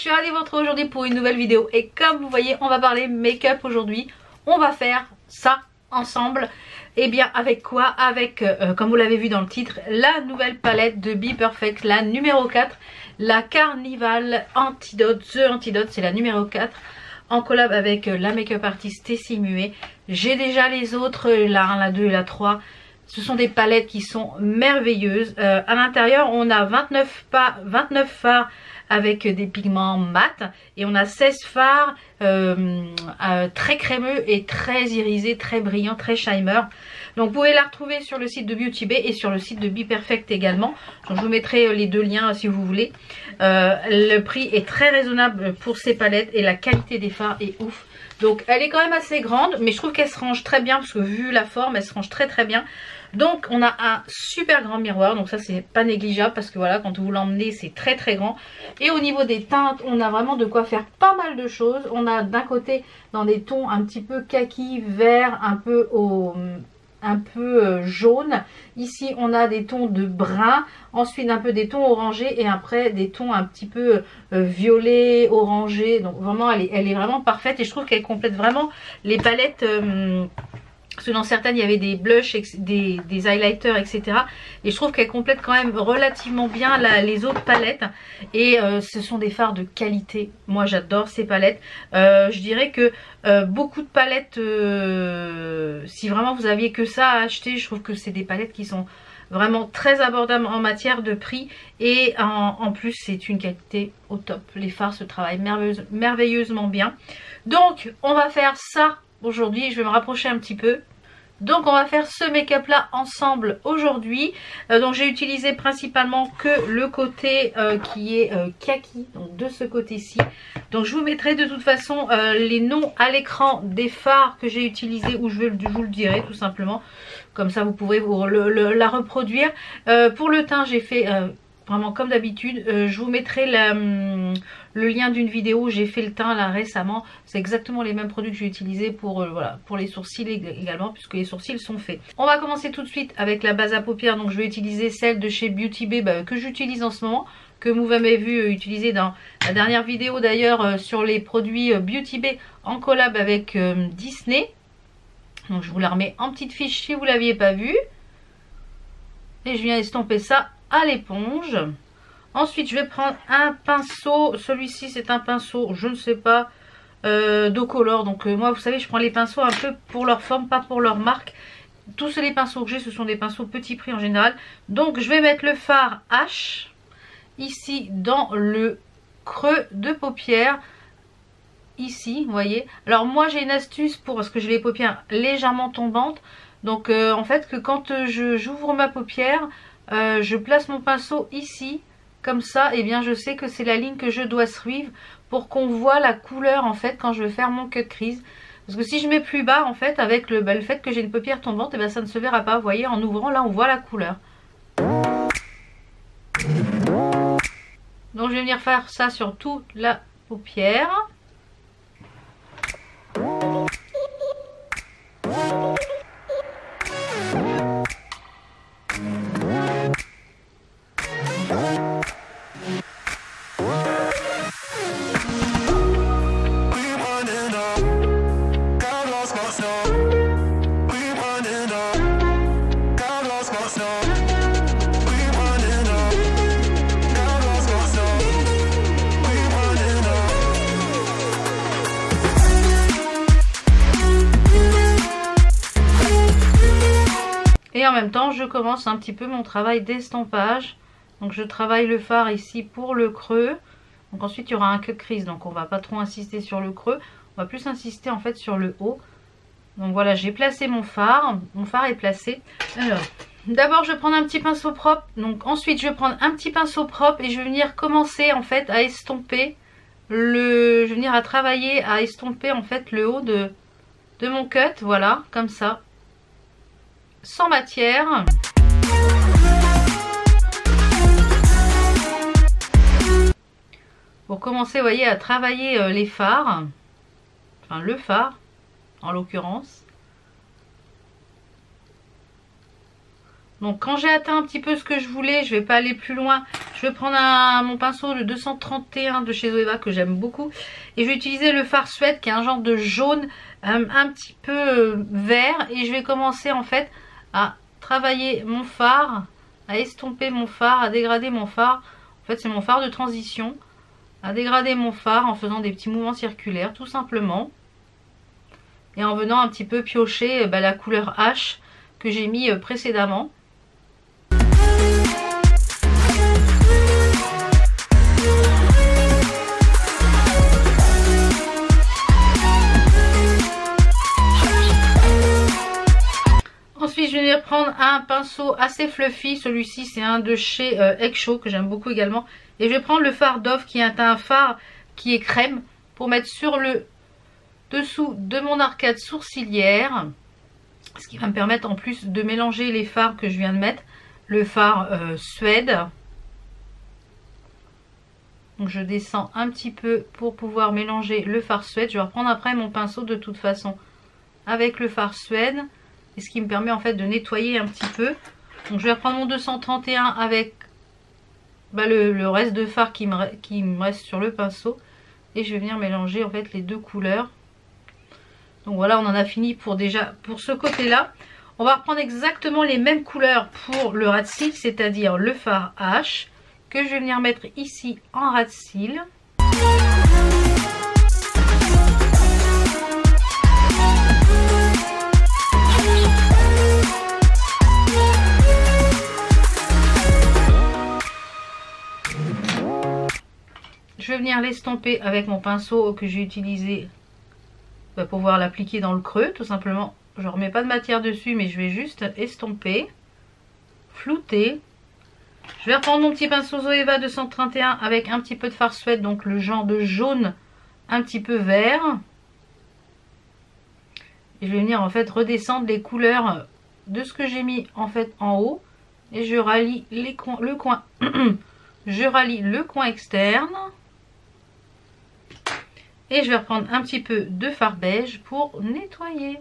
suis ravie de vous retrouver aujourd'hui pour une nouvelle vidéo. Et comme vous voyez, on va parler make-up aujourd'hui. On va faire ça ensemble. Et bien avec quoi? Avec, comme vous l'avez vu dans le titre, la nouvelle palette de Be Perfect, la numéro 4. La Carnival Antidote, The Antidote, c'est la numéro 4. En collab avec la make-up artiste Tessie Muet. J'ai déjà les autres, la 1, la 2 et la 3. Ce sont des palettes qui sont merveilleuses. À l'intérieur, on a 29 fards avec des pigments mat. Et on a 16 fards très crémeux et très irisés, très brillants, très shimmer. Donc vous pouvez la retrouver sur le site de Beauty Bay et sur le site de Be Perfect également. Donc je vous mettrai les deux liens si vous voulez. Le prix est très raisonnable pour ces palettes et la qualité des fards est ouf. Donc elle est quand même assez grande, mais je trouve qu'elle se range très bien parce que vu la forme, elle se range très très bien. Donc on a un super grand miroir, donc ça c'est pas négligeable parce que voilà, quand vous l'emmenez c'est très très grand. Et au niveau des teintes, on a vraiment de quoi faire pas mal de choses. On a d'un côté dans des tons un petit peu kaki, vert, un peu jaune. Ici on a des tons de brun, ensuite un peu des tons orangés et après des tons un petit peu violet, orangé. Donc vraiment elle est vraiment parfaite et je trouve qu'elle complète vraiment les palettes. Parce que dans certaines il y avait des blushs, des highlighters, etc. Et je trouve qu'elle complète quand même relativement bien les autres palettes. Et ce sont des fards de qualité. Moi j'adore ces palettes. Je dirais que beaucoup de palettes, si vraiment vous aviez que ça à acheter, je trouve que c'est des palettes qui sont vraiment très abordables en matière de prix. Et en plus c'est une qualité au top. Les fards se travaillent merveilleusement bien. Donc on va faire ça aujourd'hui. Je vais me rapprocher un petit peu. Donc on va faire ce make-up là ensemble aujourd'hui. Donc j'ai utilisé principalement que le côté qui est kaki, donc de ce côté-ci. Donc je vous mettrai de toute façon les noms à l'écran des fards que j'ai utilisés, ou je vous le dirai tout simplement. Comme ça vous pourrez la reproduire. Pour le teint j'ai fait vraiment comme d'habitude. Je vous mettrai le lien d'une vidéo où j'ai fait le teint là récemment. C'est exactement les mêmes produits que j'ai utilisés pour, voilà, pour les sourcils également, puisque les sourcils sont faits. On va commencer tout de suite avec la base à paupières. Donc je vais utiliser celle de chez Beauty Bay que j'utilise en ce moment, que vous avez vu utiliser dans la dernière vidéo d'ailleurs sur les produits Beauty Bay en collab avec Disney. Donc je vous la remets en petite fiche si vous ne l'aviez pas vue. Et je viens estomper ça à l'éponge. Ensuite je vais prendre un pinceau. Celui-ci c'est un pinceau, je ne sais pas, d'eau color. Donc moi vous savez je prends les pinceaux un peu pour leur forme, pas pour leur marque. Tous les pinceaux que j'ai ce sont des pinceaux petit prix en général. Donc je vais mettre le fard H ici dans le creux de paupière. Ici vous voyez. Alors moi j'ai une astuce parce que j'ai les paupières légèrement tombantes. Donc en fait que quand j'ouvre ma paupière, je place mon pinceau ici. Comme ça, et bien je sais que c'est la ligne que je dois suivre pour qu'on voit la couleur en fait quand je vais faire mon cut crease. Parce que si je mets plus bas en fait, avec le fait que j'ai une paupière tombante, et bien ça ne se verra pas. Vous voyez, en ouvrant là on voit la couleur. Donc je vais venir faire ça sur toute la paupière. Et en même temps je commence un petit peu mon travail d'estampage. Donc je travaille le fard ici pour le creux. Donc ensuite il y aura un cut crease, donc on va pas trop insister sur le creux, on va plus insister en fait sur le haut. Donc voilà, j'ai placé mon fard est placé. Alors d'abord je vais prendre un petit pinceau propre. Donc ensuite je vais prendre un petit pinceau propre et je vais venir commencer en fait à estomper je vais venir à travailler à estomper en fait le haut de mon cut. Voilà, comme ça, sans matière. Pour commencer, vous voyez, à travailler les fards, enfin le fard en l'occurrence. Donc quand j'ai atteint un petit peu ce que je voulais, je vais pas aller plus loin, Je vais prendre mon pinceau le 231 de chez Zoeva que j'aime beaucoup. Et je vais utiliser le fard Suède qui est un genre de jaune un petit peu vert. Et je vais commencer en fait à travailler mon fard, à estomper mon fard, à dégrader mon fard. En fait c'est mon fard de transition. À dégrader mon fard en faisant des petits mouvements circulaires tout simplement. Et en venant un petit peu piocher la couleur H que j'ai mis précédemment. Ensuite je vais venir prendre un pinceau assez fluffy, celui-ci c'est un de chez Egg Show que j'aime beaucoup également. Et je vais prendre le fard Dove qui est un fard qui est crème pour mettre sur le dessous de mon arcade sourcilière. Ce qui va me permettre en plus de mélanger les fards que je viens de mettre. Le fard Suède. Donc je descends un petit peu pour pouvoir mélanger le fard Suède. Je vais reprendre après mon pinceau de toute façon avec le fard Suède. Et ce qui me permet en fait de nettoyer un petit peu. Donc je vais reprendre mon 231 avec le reste de fard qui me reste sur le pinceau. Et je vais venir mélanger en fait les deux couleurs. Donc voilà, on en a fini pour ce côté là. On va reprendre exactement les mêmes couleurs pour le ras de cils, c'est-à-dire le fard H que je vais venir mettre ici en ras de cils. Je vais venir l'estomper avec mon pinceau que j'ai utilisé pour pouvoir l'appliquer dans le creux, tout simplement. Je ne remets pas de matière dessus, mais je vais juste estomper, flouter. Je vais reprendre mon petit pinceau Zoeva 231 avec un petit peu de fard Suède, donc le genre de jaune un petit peu vert. Et je vais venir en fait redescendre les couleurs de ce que j'ai mis en fait en haut. Et je rallie le coin je rallie le coin externe. Et je vais reprendre un petit peu de fard beige pour nettoyer.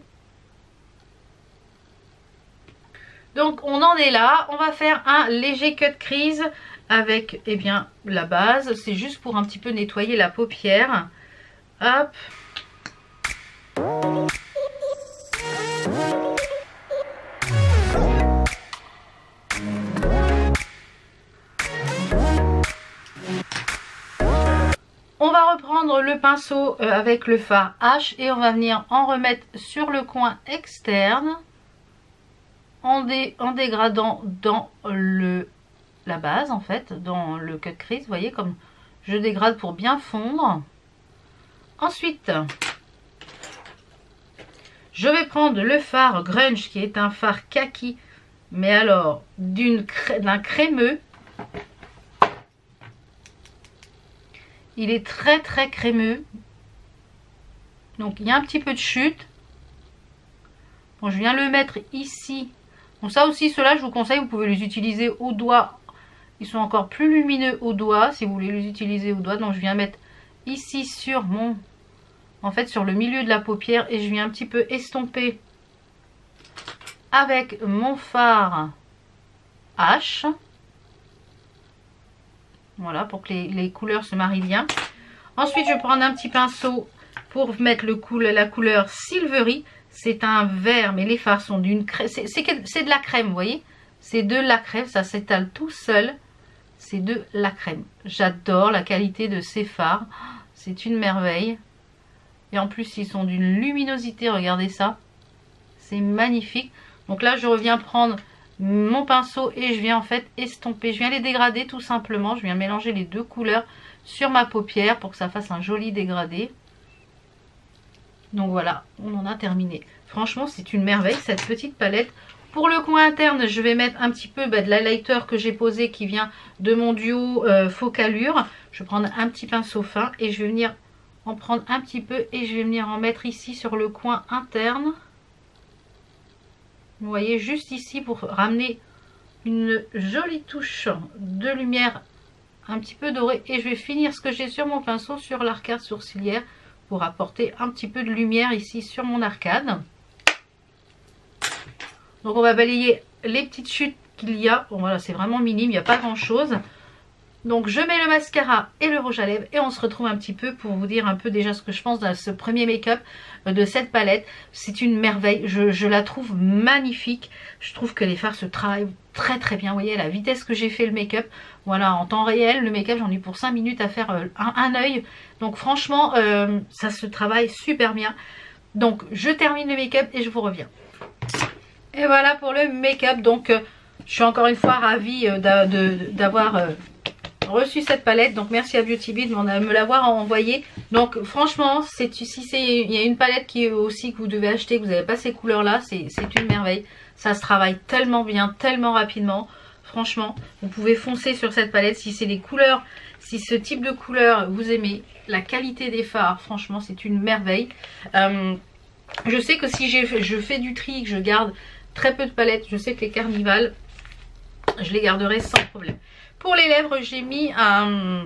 Donc on en est là. On va faire un léger cut crease avec la base. C'est juste pour un petit peu nettoyer la paupière. Hop. On va reprendre le pinceau avec le fard H et on va venir en remettre sur le coin externe en dégradant dans la base en fait, dans le cut crease. Vous voyez comme je dégrade pour bien fondre. Ensuite, je vais prendre le fard Grunge qui est un fard kaki, mais alors d'un crémeux. Il est très très crémeux. Donc il y a un petit peu de chute. Bon, je viens le mettre ici. Bon, ça aussi, ceux-là, je vous conseille, vous pouvez les utiliser au doigt. Ils sont encore plus lumineux au doigt si vous voulez les utiliser au doigt. Donc je viens mettre ici sur sur le milieu de la paupière et je viens un petit peu estomper avec mon fard H. Voilà, pour que les couleurs se marient bien. Ensuite, je vais prendre un petit pinceau pour mettre la couleur Silvery. C'est un vert, mais les fards sont d'une crème. C'est de la crème, vous voyez. C'est de la crème, ça s'étale tout seul. C'est de la crème. J'adore la qualité de ces fards. C'est une merveille. Et en plus, ils sont d'une luminosité, regardez ça. C'est magnifique. Donc là, je reviens prendre mon pinceau et je viens en fait estomper. Je viens les dégrader tout simplement. Je viens mélanger les deux couleurs sur ma paupière pour que ça fasse un joli dégradé. Donc voilà, on en a terminé. Franchement, c'est une merveille cette petite palette. Pour le coin interne, je vais mettre un petit peu de l'highlighter que j'ai posé qui vient de mon duo Focalure. Je vais prendre un petit pinceau fin et je vais venir en prendre un petit peu et je vais venir en mettre ici sur le coin interne. Vous voyez, juste ici pour ramener une jolie touche de lumière un petit peu dorée. Et je vais finir ce que j'ai sur mon pinceau sur l'arcade sourcilière pour apporter un petit peu de lumière ici sur mon arcade. Donc on va balayer les petites chutes qu'il y a. Bon voilà, c'est vraiment minime, il n'y a pas grand chose. Donc je mets le mascara et le rouge à lèvres et on se retrouve un petit peu pour vous dire un peu déjà ce que je pense de ce premier make-up de cette palette. C'est une merveille, je la trouve magnifique. Je trouve que les fards se travaillent très très bien. Vous voyez la vitesse que j'ai fait le make-up. Voilà, en temps réel, le make-up j'en ai pour 5 minutes à faire un œil. Donc franchement, ça se travaille super bien. Donc je termine le make-up et je vous reviens. Et voilà pour le make-up. Donc je suis encore une fois ravie d'avoir reçu cette palette. Donc merci à Beauty Bay de me l'avoir envoyée. Donc franchement, si il y a une palette qui est aussi que vous devez acheter, que vous n'avez pas ces couleurs là, c'est une merveille. Ça se travaille tellement bien, tellement rapidement. Franchement, vous pouvez foncer sur cette palette si c'est les couleurs, si ce type de couleur vous aimez. La qualité des fards, franchement, c'est une merveille. Je sais que si je fais du tri, que je garde très peu de palettes, je sais que les Carnival, je les garderai sans problème. Pour les lèvres, j'ai mis un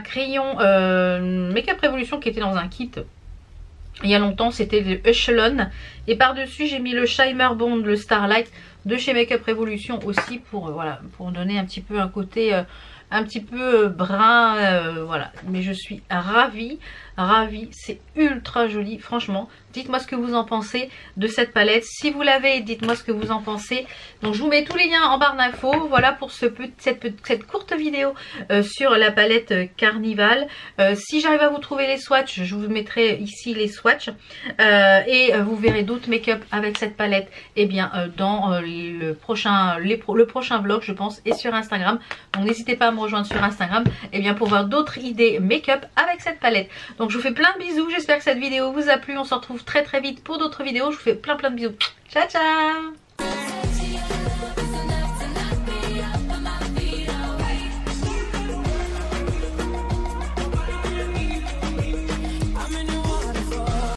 crayon Make-up Revolution qui était dans un kit il y a longtemps, c'était le Echelon. Et par-dessus, j'ai mis le Shimmer Bond, le Starlight de chez Make-up Revolution aussi pour, voilà, pour donner un petit peu un côté un petit peu brun. Voilà, mais je suis ravie, c'est ultra joli, franchement. Dites-moi ce que vous en pensez de cette palette. Si vous l'avez, dites-moi ce que vous en pensez. Donc je vous mets tous les liens en barre d'infos. Voilà pour cette courte vidéo sur la palette Carnival. Si j'arrive à vous trouver les swatchs, je vous mettrai ici les swatchs. Et vous verrez d'autres make-up avec cette palette dans le prochain vlog, je pense, et sur Instagram. Donc n'hésitez pas à me rejoindre sur Instagram pour voir d'autres idées make-up avec cette palette. Donc je vous fais plein de bisous. J'espère que cette vidéo vous a plu. On se retrouve très très vite pour d'autres vidéos. Je vous fais plein de bisous. Ciao ciao.